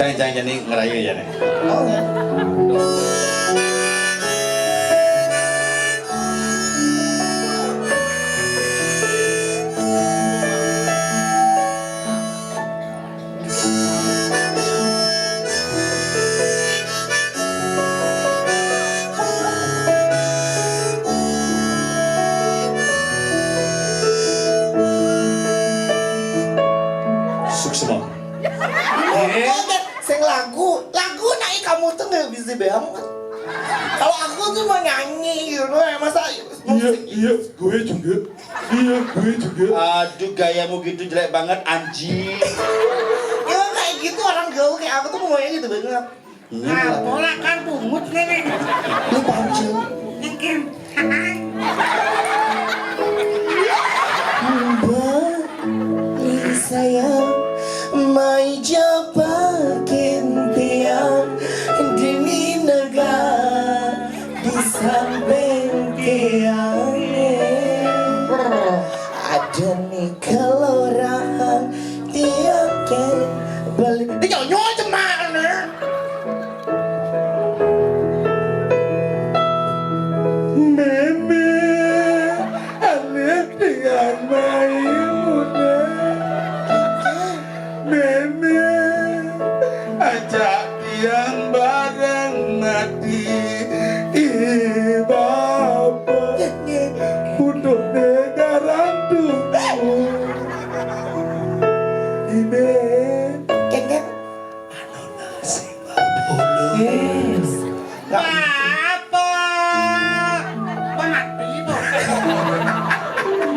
Jangan jadi ngerayu ya nih. Oh ya. Suksema. Sing lagu naik kamu tuh nggak bisa banget. Kalau aku tuh mau nyanyi gitu, masa musik. Iya, gue juga. Iya, gue juga. Aduh gayamu gitu jelek banget anjing. Ya kayak gitu orang gaul kayak aku tuh maunya gitu banget. Nah, bola kan pungut nenek. Lu pancing. Ikan. Balik sayang, mai jabakin tiang dini negara di samping tiang. Ada nih kelurahan tiang balik. Dia nyonya cemana? Meme, aneh dengan Maimuna. Meme, ajak tiang bareng mati. Bapak, untuk negara dulu. Ini. Kengkeng. Apa? Pemati, Bu.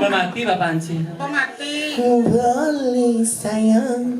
Pemati Bapak Anci. Pemati. Balik sayang,